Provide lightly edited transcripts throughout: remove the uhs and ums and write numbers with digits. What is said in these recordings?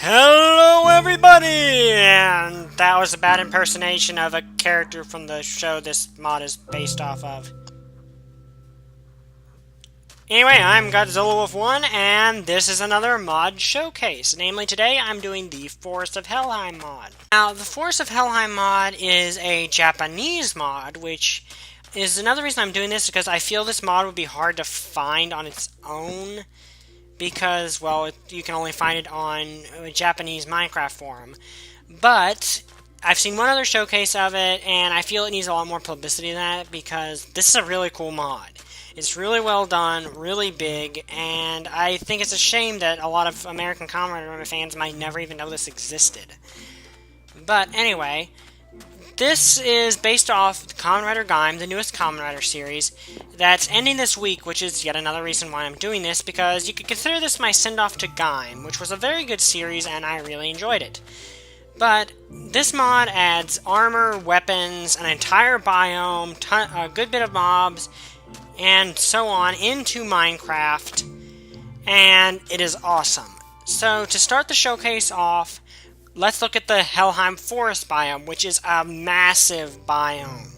Hello everybody! And that was a bad impersonation of a character from the show this mod is based off of. Anyway, I'm Godzilla Wolf 1, and this is another mod showcase. Namely, today I'm doing the Forest of Helheim mod. Now, the Forest of Helheim mod is a Japanese mod, which is another reason I'm doing this, because I feel this mod would be hard to find on its own. Because, well, you can only find it on a Japanese Minecraft forum. But I've seen one other showcase of it, and I feel it needs a lot more publicity than that, because this is a really cool mod. It's really well done, really big, and I think it's a shame that a lot of American Kamen Rider fans might never even know this existed. But anyway, this is based off Kamen Rider Gaim, the newest Kamen Rider series, that's ending this week, which is yet another reason why I'm doing this, because you could consider this my send-off to Gaim, which was a very good series, and I really enjoyed it. But this mod adds armor, weapons, an entire biome, a good bit of mobs, and so on into Minecraft, and it is awesome. So, to start the showcase off, let's look at the Helheim Forest biome, which is a massive biome.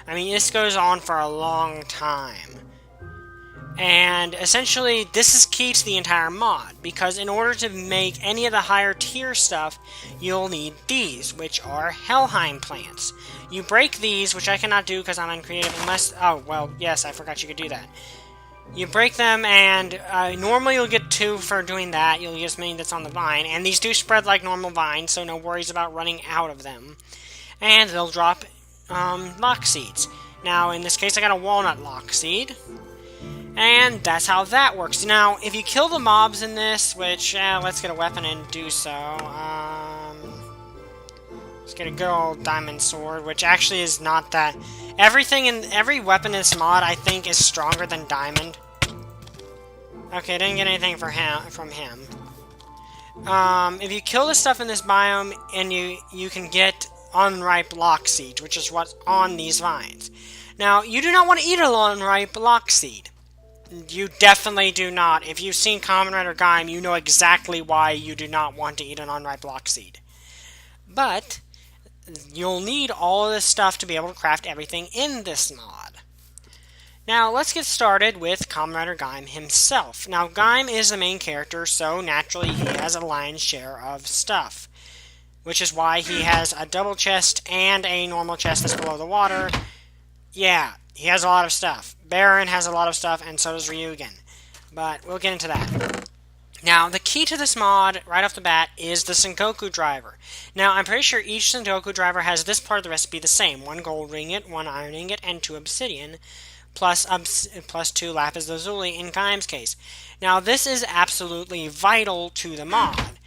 I mean, this goes on for a long time. And essentially, this is key to the entire mod, because in order to make any of the higher tier stuff, you'll need these, which are Helheim plants. You break these, which I cannot do because I'm uncreative unless... Oh, well, yes, I forgot you could do that. You break them, and normally you'll get 2 for doing that. You'll use many that's on the vine, and these do spread like normal vines, so no worries about running out of them. And they'll drop lock seeds. Now, in this case, I got a walnut lock seed, and that's how that works. Now, if you kill the mobs in this, which, let's get a weapon and do so. Let's get a good old diamond sword, which actually is not that... Every weapon in this mod, I think, is stronger than diamond. Okay, didn't get anything from him. If you kill the stuff in this biome, and you can get unripe lock seed, which is what's on these vines. Now, you do not want to eat an unripe lock seed. You definitely do not. If you've seen Kamen Rider Gaim, you know exactly why you do not want to eat an unripe lock seed. But you'll need all of this stuff to be able to craft everything in this mod. Now, let's get started with Kamen Rider Gaim himself. Now, Gaim is the main character, so naturally he has a lion's share of stuff. Which is why he has a double chest and a normal chest that's below the water. Yeah, he has a lot of stuff. Baron has a lot of stuff, and so does Ryugen. But we'll get into that. Now, the key to this mod, right off the bat, is the Sengoku driver. Now, I'm pretty sure each Sengoku driver has this part of the recipe the same. 1 gold ingot, 1 iron ingot, and 2 obsidian, plus 2 lapis lazuli in Gaim's case. Now, this is absolutely vital to the mod,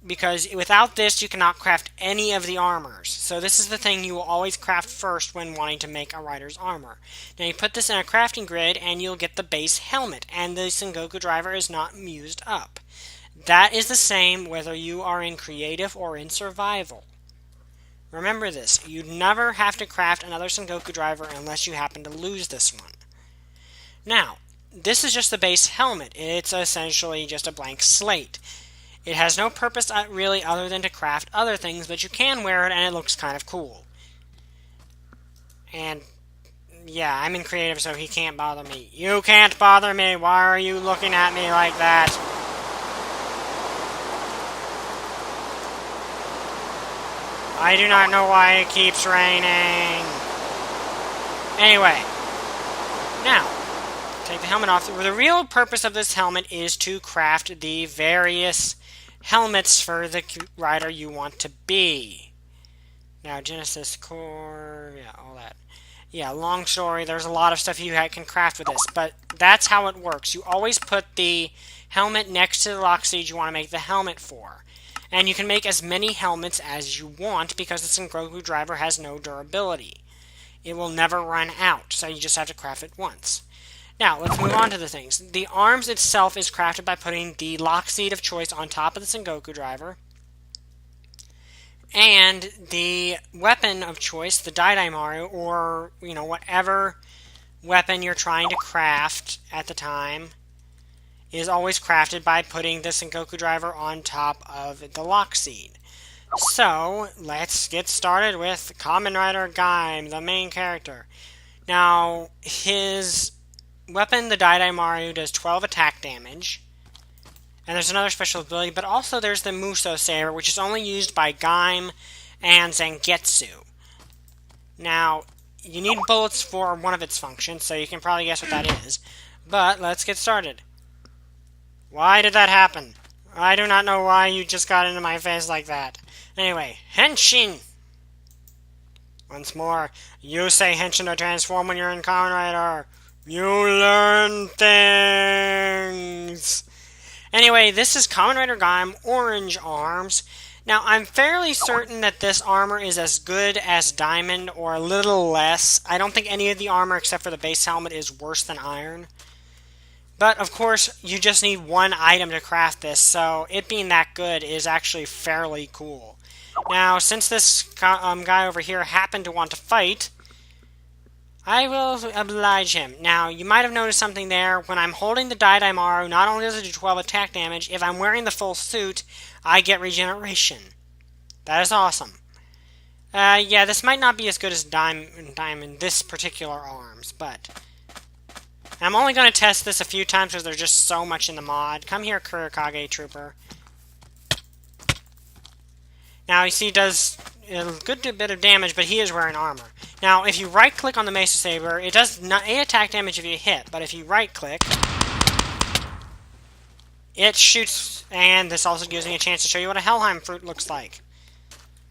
because without this, you cannot craft any of the armors. So this is the thing you will always craft first when wanting to make a rider's armor. Now you put this in a crafting grid, and you'll get the base helmet, and the Sengoku driver is not used up. That is the same whether you are in creative or in survival. Remember this, you never have to craft another Sengoku driver unless you happen to lose this one. Now, this is just the base helmet. It's essentially just a blank slate. It has no purpose really other than to craft other things, but you can wear it and it looks kind of cool. And yeah, I'm in creative, so he can't bother me. You can't bother me! Why are you looking at me like that? I do not know why it keeps raining. Anyway, now, take the helmet off. The real purpose of this helmet is to craft the various helmets for the rider you want to be. Now, Genesis Core, yeah, all that. Yeah, long story, there's a lot of stuff you can craft with this, but that's how it works. You always put the helmet next to the lock seed you want to make the helmet for. And you can make as many helmets as you want, because the Sengoku driver has no durability. It will never run out, so you just have to craft it once. Now, let's move on to the things. The arms itself is crafted by putting the lock seed of choice on top of the Sengoku driver. And the weapon of choice, the Daidaimaru, or, whatever weapon you're trying to craft at the time, is always crafted by putting the Sengoku driver on top of the lock seed. So, let's get started with Kamen Rider Gaim, the main character. Now, his weapon, the Daidaimaru, does 12 attack damage. And there's another special ability, but also there's the Muso Saber, which is only used by Gaim and Zangetsu. Now, you need bullets for one of its functions, so you can probably guess what that is. But, let's get started. Why did that happen? I do not know why you just got into my face like that. Anyway, Henshin! Once more, you say Henshin to transform when you're in Kamen Rider. You learn things! Anyway, this is Kamen Rider Gaim Orange Arms. Now, I'm fairly certain that this armor is as good as Diamond, or a little less. I don't think any of the armor except for the base helmet is worse than Iron. But, of course, you just need one item to craft this, so it being that good is actually fairly cool. Now, since this guy over here happened to want to fight, I will oblige him. Now, you might have noticed something there. When I'm holding the Daidaimaru, not only does it do 12 attack damage, if I'm wearing the full suit, I get regeneration. That is awesome. Yeah, this might not be as good as Diamond, this particular arms, but I'm only going to test this a few times because there's just so much in the mod. Come here, Kurikage Trooper. Now, you see, he does a good bit of damage, but he is wearing armor. Now, if you right-click on the Mesa Saber, it does 8 attack damage if you hit, but if you right-click, it shoots, and this also gives me a chance to show you what a Helheim fruit looks like.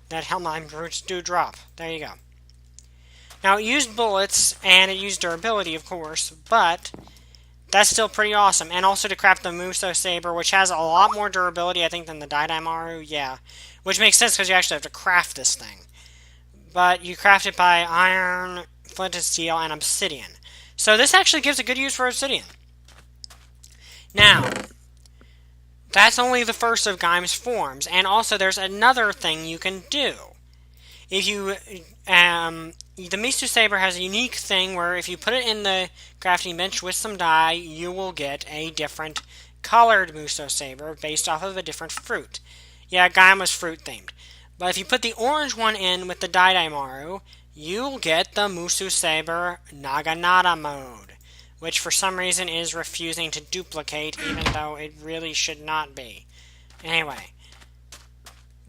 That Helheim fruits do drop. There you go. Now, it used bullets, and it used durability, of course, but that's still pretty awesome. And also to craft the Muso Saber, which has a lot more durability, I think, than the Daidaimaru, yeah. Which makes sense because you actually have to craft this thing. But you craft it by iron, flint and steel, and obsidian. So this actually gives a good use for obsidian. Now, that's only the first of Gaim's forms. And also there's another thing you can do. If you, the Misu Saber has a unique thing where if you put it in the crafting bench with some dye, you will get a different colored Muso Saber based off of a different fruit. Yeah, Gaim was fruit-themed. But if you put the orange one in with the Daidaimaru, you'll get the Musu Saber Naganata mode, which for some reason is refusing to duplicate, even though it really should not be. Anyway,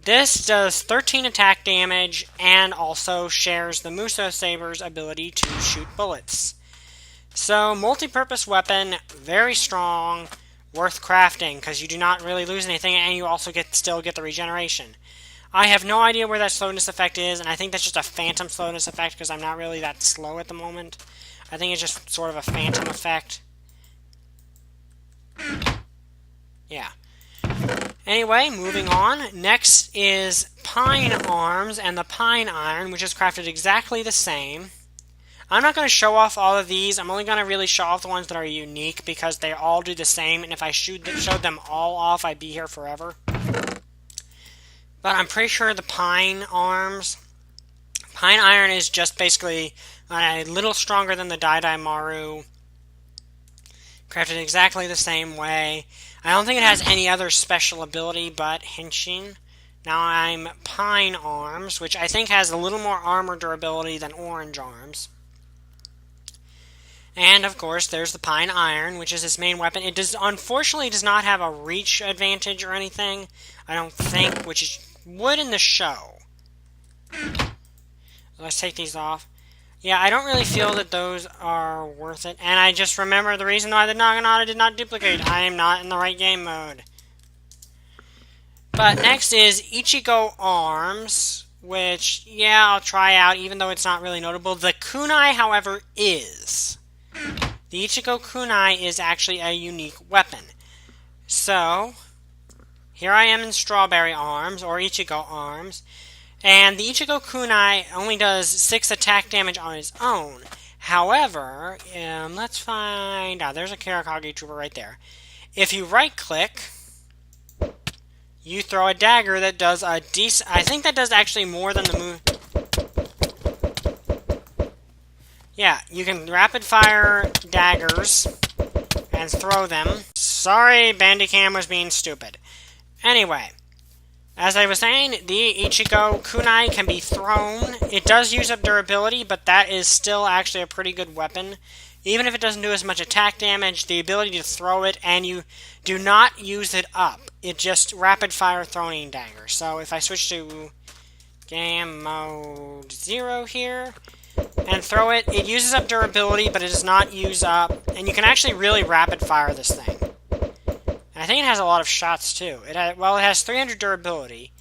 this does 13 attack damage and also shares the Muso Saber's ability to shoot bullets. So, multi-purpose weapon, very strong, worth crafting, because you do not really lose anything, and you also still get the regeneration. I have no idea where that slowness effect is, and I think that's just a phantom slowness effect, because I'm not really that slow at the moment. I think it's just sort of a phantom effect. Yeah. Anyway, moving on. Next is Pine Arms and the Pine Iron, which is crafted exactly the same. I'm not going to show off all of these. I'm only going to really show off the ones that are unique because they all do the same, and if I showed them all off, I'd be here forever. But I'm pretty sure the Pine Arms, Pine Iron is just basically a little stronger than the Daidaimaru, crafted exactly the same way. I don't think it has any other special ability but Henshin. Now I'm Pine Arms, which I think has a little more armor durability than Orange Arms. And, of course, there's the Pine Iron, which is his main weapon. It unfortunately does not have a reach advantage or anything, I don't think, which would in the show. Let's take these off. Yeah, I don't really feel that those are worth it. And I just remember the reason why the Naginata did not duplicate. I am not in the right game mode. But next is Ichigo Arms, which, yeah, I'll try out, even though it's not really notable. The Kunai, however, is. The Ichigo Kunai is actually a unique weapon. So, here I am in Strawberry Arms, or Ichigo Arms, and the Ichigo Kunai only does 6 attack damage on its own. However, let's find out. There's a Kurikage Trooper right there. If you right-click, you throw a dagger that does a decent... I think that does actually more than the move... Yeah, you can rapid-fire daggers and throw them. Sorry, Bandicam was being stupid. Anyway, as I was saying, the Ichigo kunai can be thrown. It does use up durability, but that is still actually a pretty good weapon. Even if it doesn't do as much attack damage, the ability to throw it, and you do not use it up. It just rapid-fire throwing dagger. So if I switch to game mode 0 here, and throw it, it uses up durability, but it does not use up, and you can actually really rapid-fire this thing. And I think it has a lot of shots, too. It has 300 durability.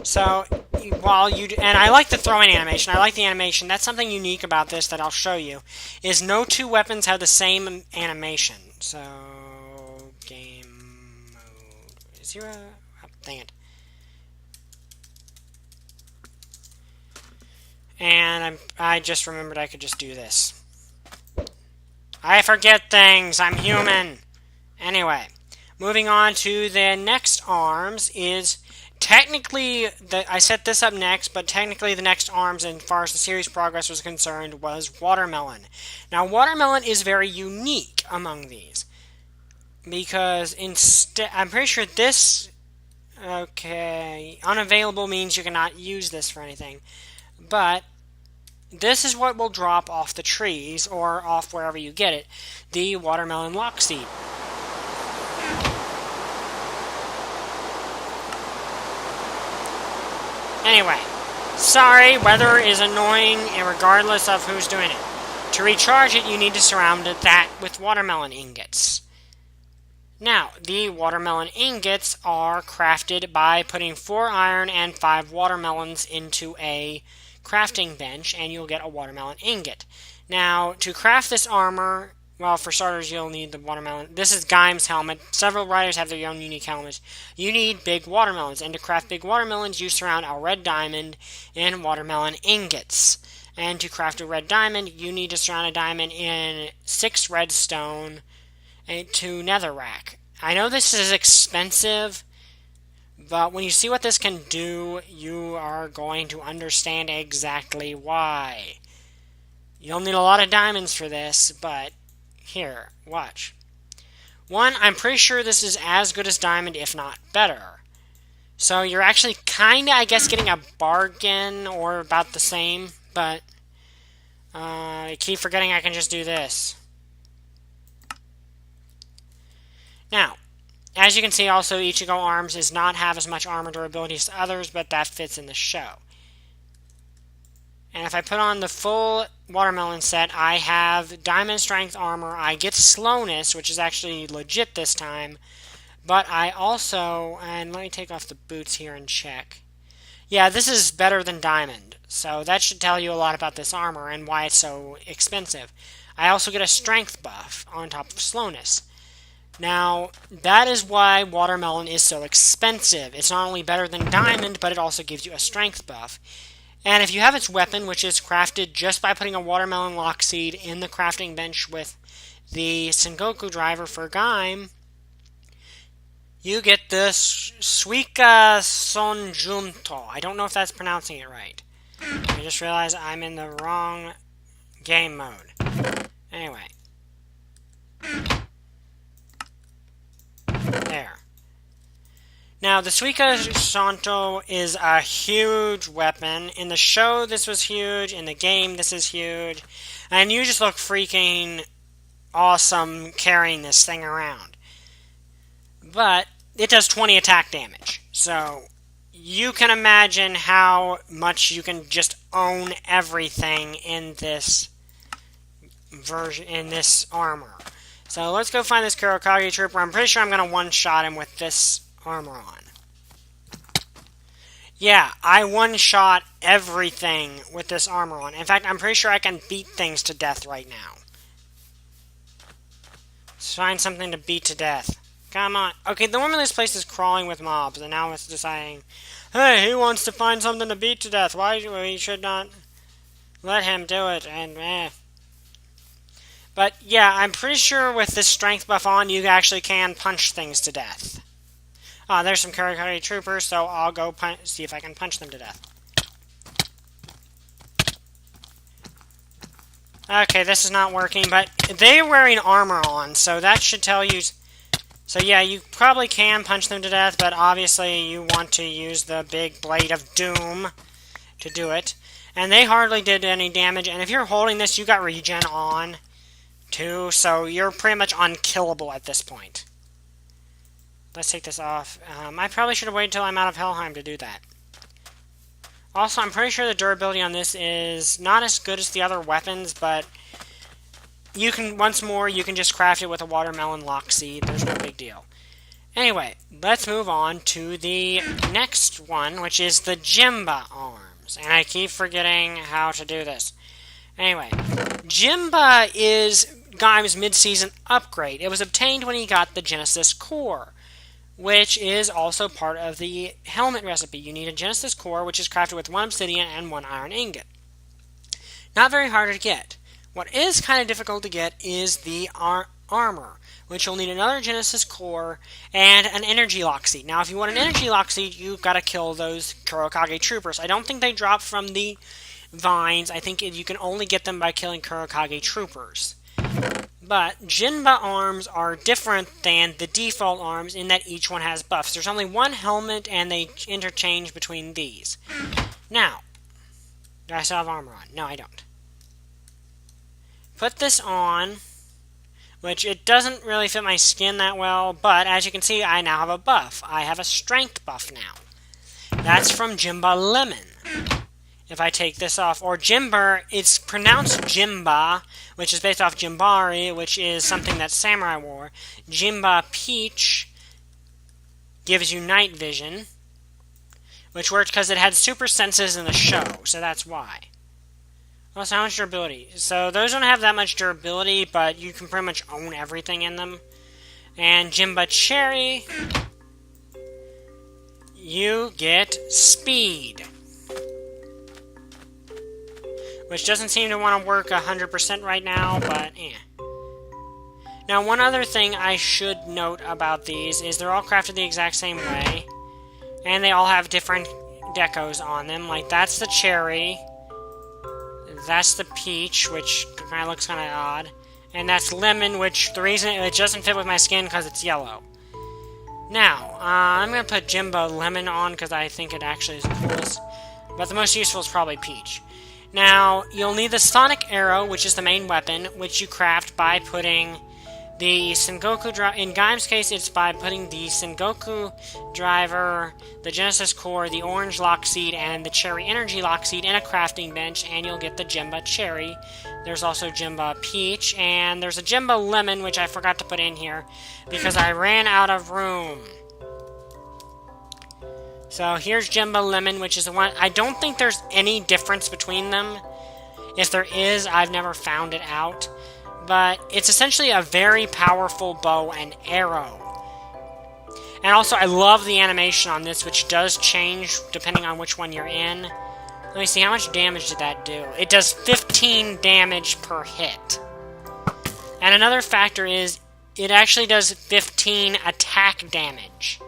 So, and I like the throwing animation. I like the animation. That's something unique about this that I'll show you, is no two weapons have the same animation. So, game mode 0. Oh, dang it. And I just remembered I could just do this. I forget things. I'm human. Anyway, moving on to the next arms is technically, I set this up next, but technically the next arms, as far as the series progress was concerned, was Watermelon. Now, Watermelon is very unique among these, because I'm pretty sure this, okay, unavailable means you cannot use this for anything, but this is what will drop off the trees, or off wherever you get it, the Watermelon Lock Seed. Anyway, sorry, weather is annoying regardless of who's doing it. To recharge it, you need to surround that with watermelon ingots. Now, the watermelon ingots are crafted by putting 4 iron and 5 watermelons into a crafting bench, and you'll get a watermelon ingot. Now, to craft this armor, well, for starters, you'll need the watermelon. This is Gaim's helmet. Several riders have their own unique helmets. You need big watermelons, and to craft big watermelons, you surround a red diamond in watermelon ingots. And to craft a red diamond, you need to surround a diamond in 6 redstone to netherrack. I know this is expensive, but when you see what this can do, you are going to understand exactly why. You'll need a lot of diamonds for this, but here, watch. One, I'm pretty sure this is as good as diamond, if not better. So you're actually kinda, I guess, getting a bargain, or about the same, but I keep forgetting I can just do this. Now, as you can see, also, Ichigo Arms does not have as much armor durability as others, but that fits in the show. And if I put on the full watermelon set, I have diamond strength armor. I get slowness, which is actually legit this time. But I also, and let me take off the boots here and check. Yeah, this is better than diamond. So that should tell you a lot about this armor and why it's so expensive. I also get a strength buff on top of slowness. Now, that is why watermelon is so expensive. It's not only better than diamond, but it also gives you a strength buff. And if you have its weapon, which is crafted just by putting a watermelon lock seed in the crafting bench with the Sengoku driver for Gaim, you get this Suika Sonjunto. I don't know if that's pronouncing it right. I just realized I'm in the wrong game mode. Anyway. There. Now, the Suika Santo is a huge weapon. In the show, this was huge. In the game, this is huge. And you just look freaking awesome carrying this thing around. But it does 20 attack damage. So, you can imagine how much you can just own everything in this version, in this armor. So, let's go find this Kurokage Trooper. I'm pretty sure I'm going to one-shot him with this armor on. Yeah, I one-shot everything with this armor on. In fact, I'm pretty sure I can beat things to death right now. Let's find something to beat to death. Come on. Okay, the woman in this place is crawling with mobs, and now it's deciding, hey, he wants to find something to beat to death. Why we should not let him do it, and But, yeah, I'm pretty sure with this strength buff on, you actually can punch things to death. There's some Kurokage Troopers, so I'll go see if I can punch them to death. Okay, this is not working, but they're wearing armor on, so that should tell you... So yeah, you probably can punch them to death, but obviously you want to use the big Blade of Doom to do it. And they hardly did any damage, and if you're holding this, you got regen on, too, so you're pretty much unkillable at this point. Let's take this off. I probably should have waited until I'm out of Helheim to do that. Also, I'm pretty sure the durability on this is not as good as the other weapons, but you can, once more, you can just craft it with a watermelon lock seed. There's no big deal. Anyway, let's move on to the next one, which is the Jinber Arms. And I keep forgetting how to do this. Anyway, Jinber is Gaim's mid-season upgrade. It was obtained when he got the Genesis Core, which is also part of the helmet recipe. You need a Genesis Core, which is crafted with 1 obsidian and 1 iron ingot. Not very hard to get. What is kind of difficult to get is the armor, which you'll need another Genesis Core and an energy lock seed. Now, if you want an energy lock seed, you've got to kill those Kurokage troopers. I don't think they drop from the vines. I think you can only get them by killing Kurokage troopers. But Jinber arms are different than the default arms in that each one has buffs. There's only one helmet, and they interchange between these. Now, do I still have armor on? No, I don't. Put this on, which it doesn't really fit my skin that well, but as you can see, I now have a buff. I have a strength buff now. That's from Jinber Lemon. If I take this off, or Jinber, it's pronounced Jimba, which is based off Jimbari, which is something that samurai wore. Jinber Peach gives you night vision, which works because it had super senses in the show, so that's why. Also, how much durability? So those don't have that much durability, but you can pretty much own everything in them. And Jinber Cherry, you get speed, which doesn't seem to want to work 100% right now, but eh. Now, one other thing I should note about these is they're all crafted the exact same way, and they all have different decos on them. Like, that's the cherry, that's the peach, which kind of looks kind of odd, and that's lemon, which the reason it doesn't fit with my skin because it's yellow. Now, I'm going to put Jinber Lemon on because I think it actually is the coolest, but the most useful is probably peach. Now, you'll need the Sonic Arrow, which is the main weapon, which you craft by putting the Sengoku driver. In Gaim's case, it's by putting the Sengoku driver, the Genesis Core, the Orange Lock Seed, and the Cherry Energy Lock Seed in a crafting bench, and you'll get the Jinber Cherry. There's also Jinber Peach, and there's a Jinber Lemon, which I forgot to put in here, because I ran out of room. So here's Jinber Lemon, which is the one... I don't think there's any difference between them. If there is, I've never found it out. But it's essentially a very powerful bow and arrow. And also, I love the animation on this, which does change depending on which one you're in. Let me see, how much damage did that do? It does 15 damage per hit. And another factor is, it actually does 15 attack damage.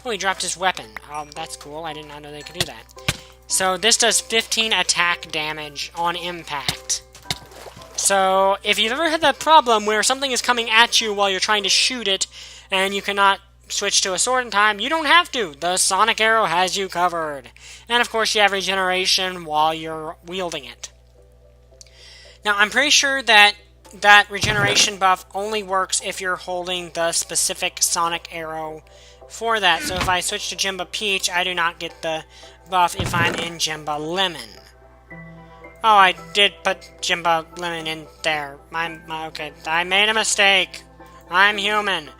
Oh, he dropped his weapon. That's cool. I did not know they could do that. So this does 15 attack damage on impact. So if you've ever had that problem where something is coming at you while you're trying to shoot it, and you cannot switch to a sword in time, you don't have to. The Sonic Arrow has you covered. And of course you have regeneration while you're wielding it. Now I'm pretty sure that that regeneration buff only works if you're holding the specific Sonic Arrow for that. So if I switch to Jinber Peach, I do not get the buff if I'm in Jinber Lemon. Oh, I did put Jinber Lemon in there. Okay, I made a mistake. I'm human.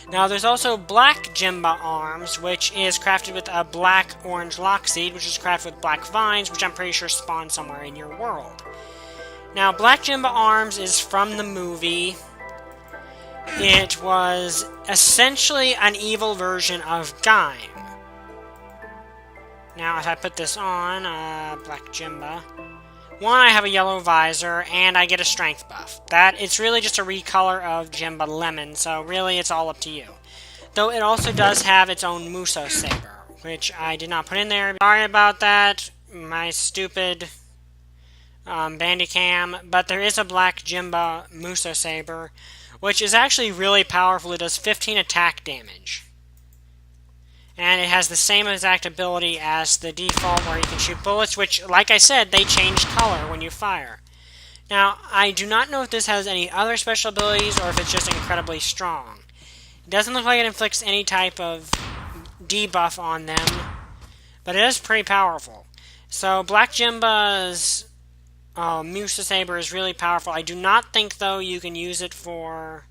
Now, there's also Black Jinber Arms, which is crafted with a black-orange lock seed, which is crafted with black vines, which I'm pretty sure spawn somewhere in your world. Now, Black Jinber Arms is from the movie. It was essentially an evil version of Gaim. Now, if I put this on, Black Jinber, one, I have a yellow visor, and I get a strength buff. It's really just a recolor of Jinber Lemon, so really it's all up to you. Though it also does have its own Muso Saber, which I did not put in there. Sorry about that, my stupid Bandicam, but there is a black Jinber Muso Saber, which is actually really powerful. It does 15 attack damage. And it has the same exact ability as the default where you can shoot bullets, which, like I said, they change color when you fire. Now, I do not know if this has any other special abilities or if it's just incredibly strong. It doesn't look like it inflicts any type of debuff on them, but it is pretty powerful. So, Black Jinba's Musa Saber is really powerful. I do not think, though, you can use it for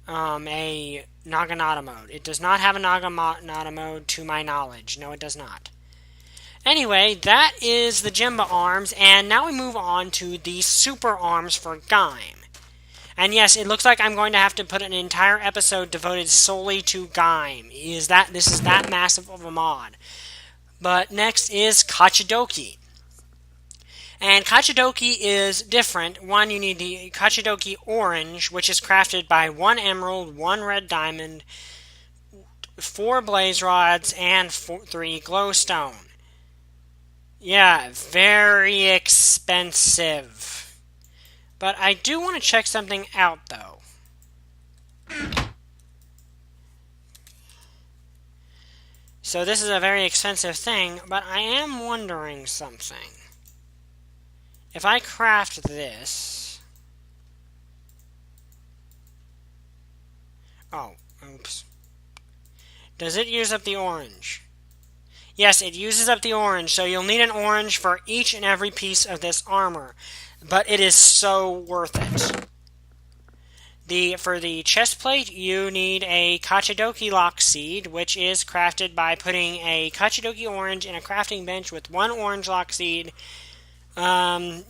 a Naginata mode. It does not have a Naginata mode, to my knowledge. No, it does not. Anyway, that is the Jinber arms, and now we move on to the super arms for Gaim. And yes, it looks like I'm going to have to put an entire episode devoted solely to Gaim. This is that massive of a mod. But next is Kachidoki. And Kachidoki is different. One, you need the Kachidoki Orange, which is crafted by 1 emerald, 1 red diamond, 4 blaze rods, and 3 glowstone. Yeah, very expensive. But I do want to check something out, though. So this is a very expensive thing, but I am wondering something. If I craft this... Oh, oops. Does it use up the orange? Yes, it uses up the orange, so you'll need an orange for each and every piece of this armor. But it is so worth it. For the chest plate, you need a Kachidoki Lock Seed, which is crafted by putting a Kachidoki Orange in a crafting bench with 1 orange Lock Seed. Every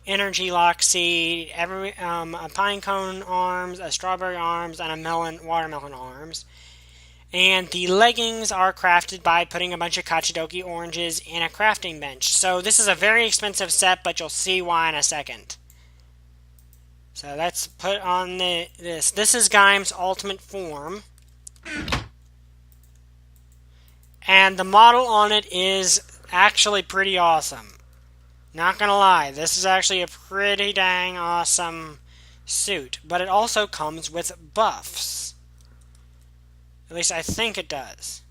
energy lock seed, a pine cone arms, a strawberry arms, and a watermelon arms. And the leggings are crafted by putting a bunch of Kachidoki oranges in a crafting bench. So this is a very expensive set, but you'll see why in a second. So let's put on this. This is Gaim's ultimate form. And the model on it is actually pretty awesome. Not gonna lie, this is actually a pretty dang awesome suit. But it also comes with buffs. At least I think it does.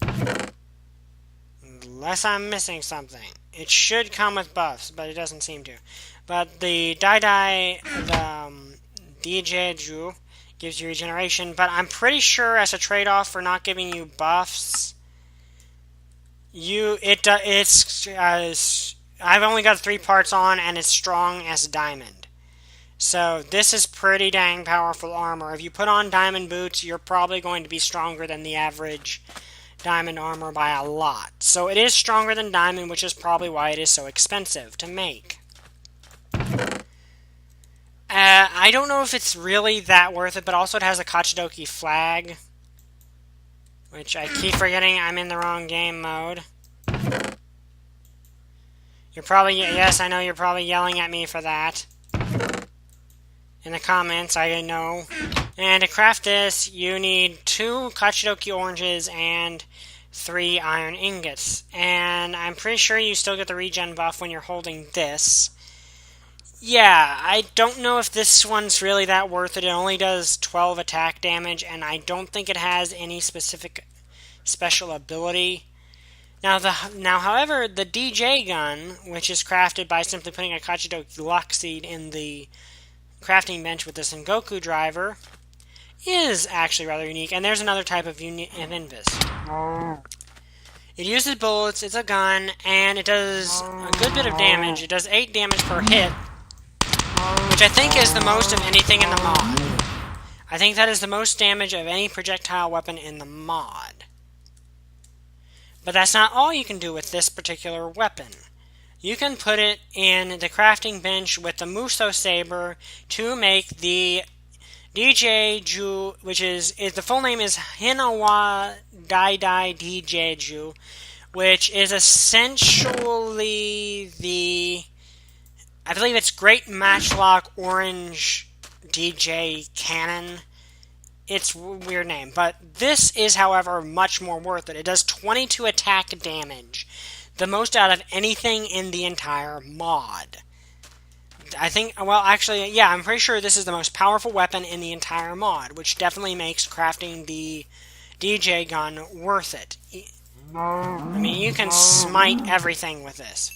Unless I'm missing something. It should come with buffs, but it doesn't seem to. But the Dijeju gives you regeneration, but I'm pretty sure as a trade-off for not giving you buffs, I've only got 3 parts on, and it's strong as a diamond. So this is pretty dang powerful armor. If you put on diamond boots, you're probably going to be stronger than the average diamond armor by a lot. So it is stronger than diamond, which is probably why it is so expensive to make. I don't know if it's really that worth it, but also it has a Kachidoki flag, which I keep forgetting I'm in the wrong game mode. Yes, I know you're probably yelling at me for that. In the comments, I know. And to craft this, you need 2 Kachidoki oranges and 3 iron ingots. And I'm pretty sure you still get the regen buff when you're holding this. Yeah, I don't know if this one's really that worth it. It only does 12 attack damage, and I don't think it has any specific special ability. Now, however, the DJ gun, which is crafted by simply putting a Kachidoki Lock Seed in the crafting bench with the Sengoku driver, is actually rather unique. And there's another type of invades. It uses bullets, it's a gun, and it does a good bit of damage. It does 8 damage per hit, which I think is the most of anything in the mod. I think that is the most damage of any projectile weapon in the mod. But that's not all you can do with this particular weapon. You can put it in the crafting bench with the Muso Saber to make the Dijeju, which is the full name is Hinawa Daidai Dijeju, which is essentially I believe it's Great Matchlock Orange DJ Cannon. It's a weird name, but this is, however, much more worth it. It does 22 attack damage. the most out of anything in the entire mod. I think, well, actually, yeah, I'm pretty sure this is the most powerful weapon in the entire mod, which definitely makes crafting the DJ gun worth it. I mean, you can smite everything with this.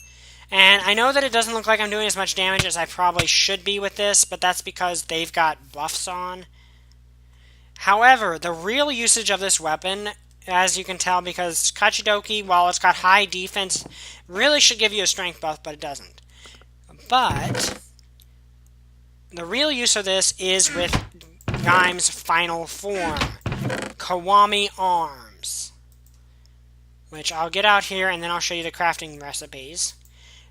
And I know that it doesn't look like I'm doing as much damage as I probably should be with this, but that's because they've got buffs on. However, the real usage of this weapon, as you can tell, because Kachidoki, while it's got high defense, really should give you a strength buff, but it doesn't. But the real use of this is with Gaim's final form, Kiwami Arms, which I'll get out here and then I'll show you the crafting recipes.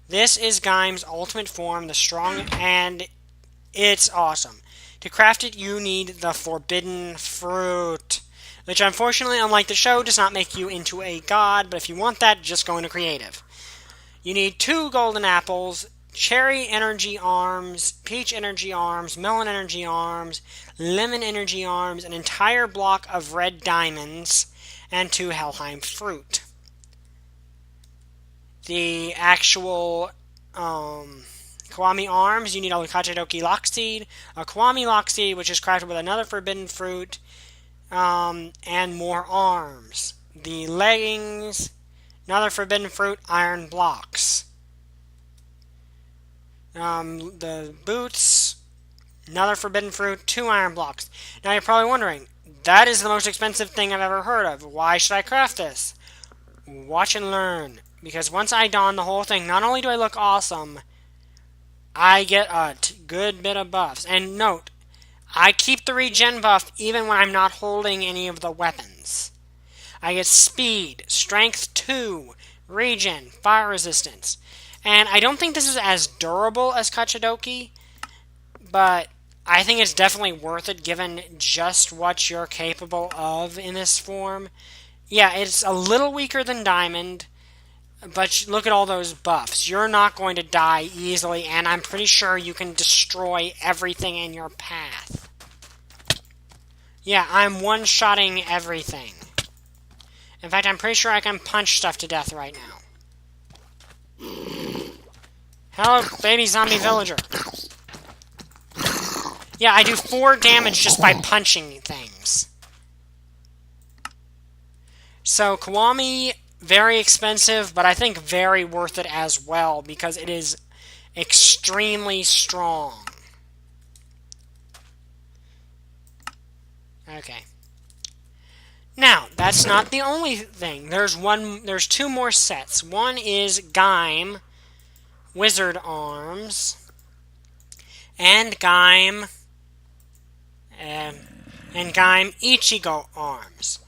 This is Gaim's ultimate form, the strong, and it's awesome. To craft it, you need the forbidden fruit, which unfortunately, unlike the show, does not make you into a god, but if you want that, just go into creative. You need 2 golden apples, cherry energy arms, peach energy arms, melon energy arms, lemon energy arms, an entire block of red diamonds, and 2 Helheim fruit. The actual Kiwami Arms, you need a Kachidoki Lockseed, a Kiwami Lockseed, which is crafted with another forbidden fruit, and more arms. The leggings, another forbidden fruit, iron blocks. The boots, another forbidden fruit, 2 iron blocks. Now you're probably wondering, that is the most expensive thing I've ever heard of. Why should I craft this? Watch and learn. Because once I don the whole thing, not only do I look awesome, I get a good bit of buffs. And note, I keep the regen buff even when I'm not holding any of the weapons. I get speed, strength 2, regen, fire resistance. And I don't think this is as durable as Kachidoki, but I think it's definitely worth it given just what you're capable of in this form. Yeah, it's a little weaker than Diamond, but look at all those buffs. You're not going to die easily, and I'm pretty sure you can destroy everything in your path. Yeah, I'm one-shotting everything. In fact, I'm pretty sure I can punch stuff to death right now. Hello, baby zombie villager. Yeah, I do 4 damage just by punching things. So, Kiwami, very expensive, but I think very worth it as well, because it is extremely strong. Okay. Now, that's not the only thing. There's 2 more sets. One is Gaim Wizard Arms, and Gaim Ichigo Arms.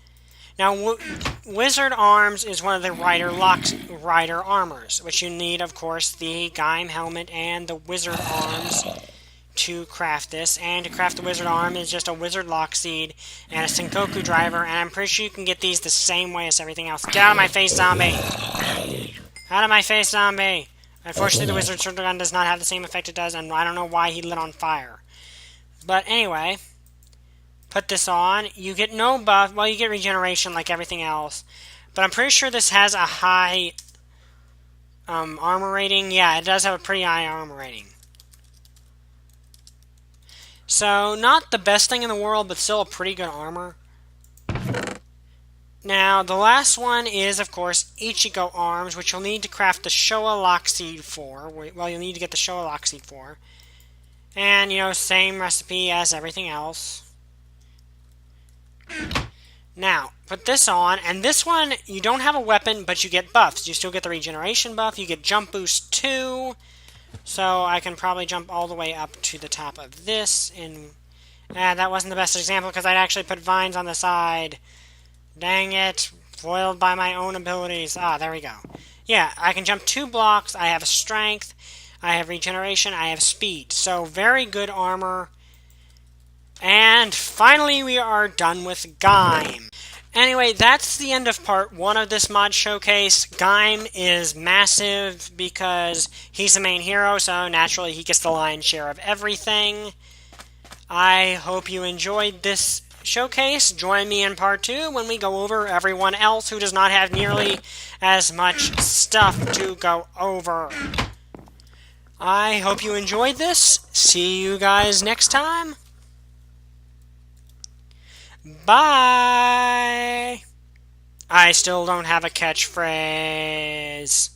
Now, Wizard Arms is one of the rider armors, which you need, of course, the Gaim helmet and the Wizard Arms to craft this. And to craft the Wizard Arm is just a Wizard Lockseed and a Sengoku driver, and I'm pretty sure you can get these the same way as everything else. Get out of my face, zombie! Out of my face, zombie! Unfortunately, the Wizard Circle Gun does not have the same effect it does, and I don't know why he lit on fire. But anyway, put this on. You get no buff. Well, you get regeneration like everything else. But I'm pretty sure this has a high armor rating. Yeah, it does have a pretty high armor rating. So, not the best thing in the world, but still a pretty good armor. Now, the last one is, of course, Ichigo Arms, which you'll need to craft the Showa Lockseed for. Well, you'll need to get the Showa Lockseed for. And, you know, same recipe as everything else. Now, put this on, and this one, you don't have a weapon, but you get buffs. You still get the regeneration buff, you get jump boost 2, so I can probably jump all the way up to the top of this, and that wasn't the best example, because I'd actually put vines on the side. Dang it, foiled by my own abilities. Ah, there we go. Yeah, I can jump 2 blocks, I have strength, I have regeneration, I have speed, so very good armor. And finally, we are done with Gaim. Anyway, that's the end of part 1 of this mod showcase. Gaim is massive because he's the main hero, so naturally he gets the lion's share of everything. I hope you enjoyed this showcase. Join me in part 2 when we go over everyone else who does not have nearly as much stuff to go over. I hope you enjoyed this. See you guys next time. Bye! I still don't have a catchphrase.